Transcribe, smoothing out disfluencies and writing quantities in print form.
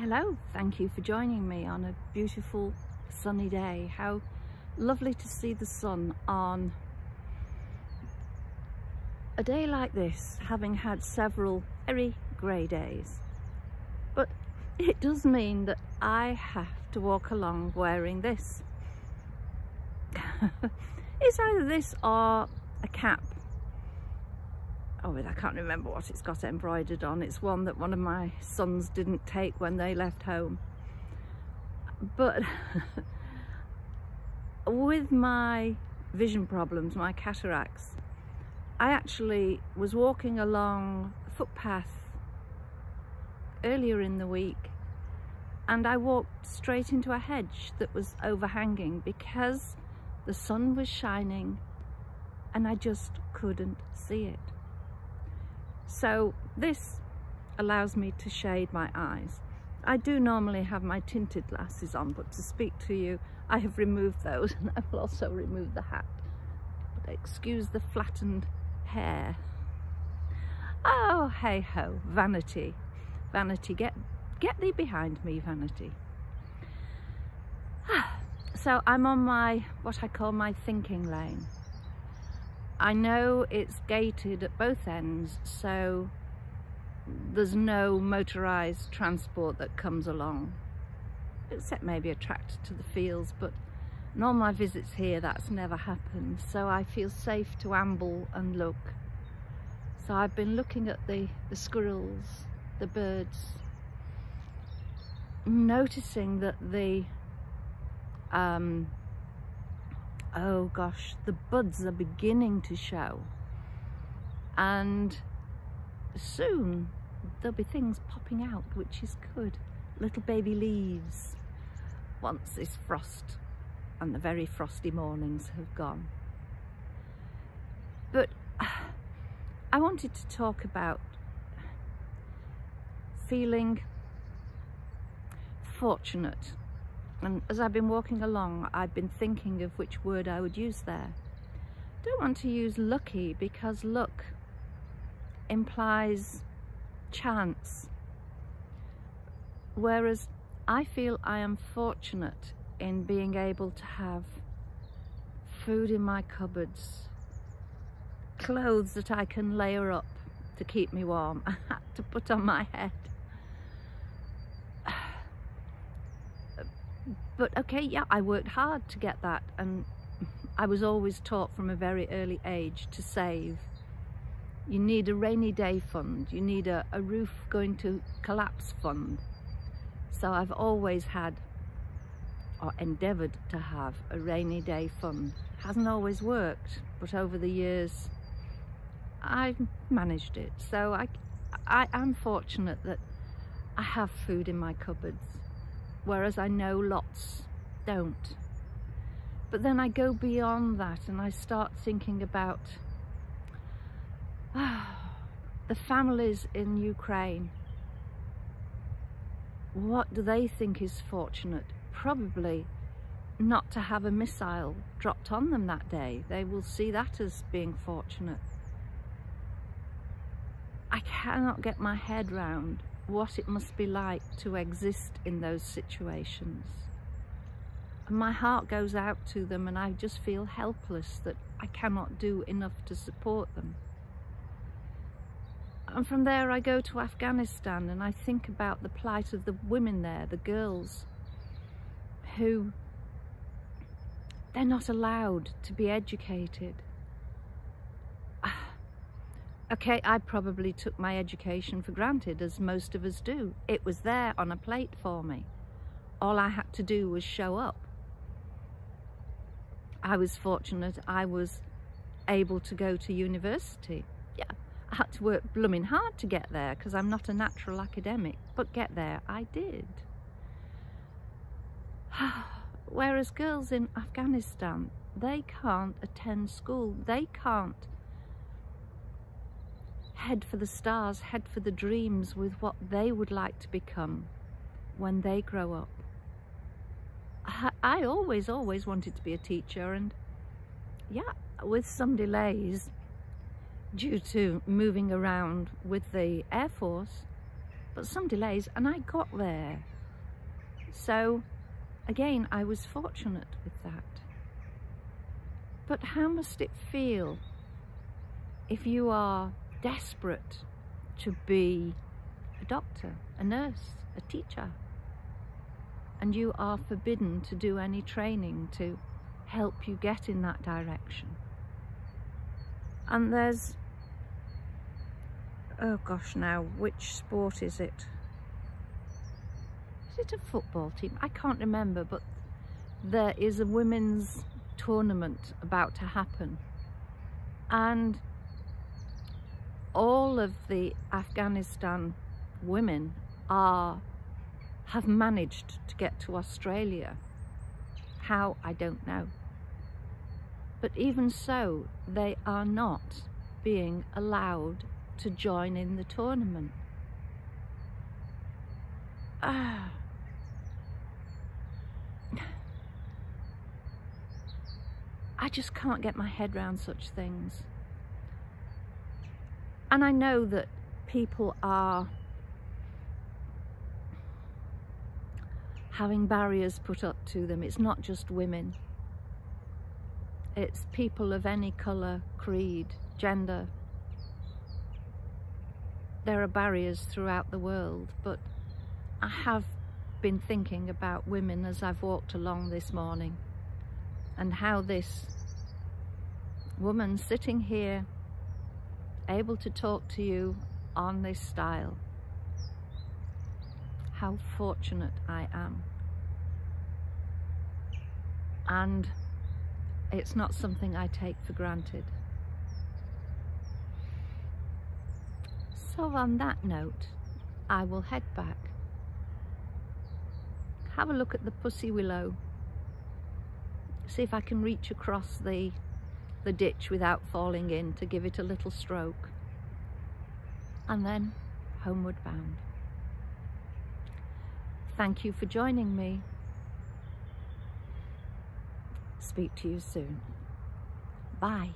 Hello, thank you for joining me on a beautiful sunny day. How lovely to see the sun on a day like this, having had several very grey days. But it does mean that I have to walk along wearing this. It's either this or a cap. Oh, I can't remember what it's got embroidered on. It's one that one of my sons didn't take when they left home. But with my vision problems, my cataracts, I actually was walking along a footpath earlier in the week and I walked straight into a hedge that was overhanging because the sun was shining and I just couldn't see it. So this allows me to shade my eyes. I do normally have my tinted glasses on, but to speak to you, I have removed those, and I will also remove the hat. But excuse the flattened hair. Oh, hey ho, vanity. Vanity, get thee behind me, vanity. So I'm on what I call my thinking lane. I know it's gated at both ends, so there's no motorised transport that comes along, except maybe a tractor to the fields, but in all my visits here that's never happened, so I feel safe to amble and look. So I've been looking at the squirrels, the birds, noticing that oh gosh, the buds are beginning to show, and soon there'll be things popping out, which is good. Little baby leaves, once this frost and the very frosty mornings have gone. But I wanted to talk about feeling fortunate. And as I've been walking along, I've been thinking of which word I would use there. I don't want to use lucky because luck implies chance. Whereas I feel I am fortunate in being able to have food in my cupboards, clothes that I can layer up to keep me warm, a hat to put on my head. But okay, yeah, I worked hard to get that, and I was always taught from a very early age to save. You need a rainy day fund, you need a roof going to collapse fund. So I've always had, or endeavoured to have, a rainy day fund. Hasn't always worked, but over the years I've managed it. So I am fortunate that I have food in my cupboards, whereas I know lots don't. But then I go beyond that and I start thinking about the families in Ukraine. What do they think is fortunate? Probably not to have a missile dropped on them that day. They will see that as being fortunate. I cannot get my head round what it must be like to exist in those situations. And my heart goes out to them and I just feel helpless that I cannot do enough to support them. And from there I go to Afghanistan and I think about the plight of the women there, the girls, who they're not allowed to be educated. Okay, I probably took my education for granted, as most of us do. It was there on a plate for me. All I had to do was show up. I was fortunate I was able to go to university. Yeah, I had to work blooming hard to get there because I'm not a natural academic, but get there I did. Whereas girls in Afghanistan, they can't attend school. They can't head for the stars, head for the dreams with what they would like to become when they grow up. I always wanted to be a teacher, and yeah, with some delays due to moving around with the Air Force, but some delays, and I got there. So again, I was fortunate with that. But how must it feel if you are desperate to be a doctor, a nurse, a teacher, and you are forbidden to do any training to help you get in that direction? And there's, oh gosh, now, which sport is it? Is it a football team? I can't remember, but there is a women's tournament about to happen. And all of the Afghanistan women have managed to get to Australia. How, I don't know. But even so, they are not being allowed to join in the tournament. I just can't get my head around such things. And I know that people are having barriers put up to them. It's not just women. It's people of any colour, creed, gender. There are barriers throughout the world, but I have been thinking about women as I've walked along this morning, and how this woman sitting here, able to talk to you on this style, how fortunate I am. And it's not something I take for granted. So on that note, I will head back, have a look at the pussy willow, see if I can reach across the ditch without falling in, to give it a little stroke, and then homeward bound. Thank you for joining me. Speak to you soon. Bye.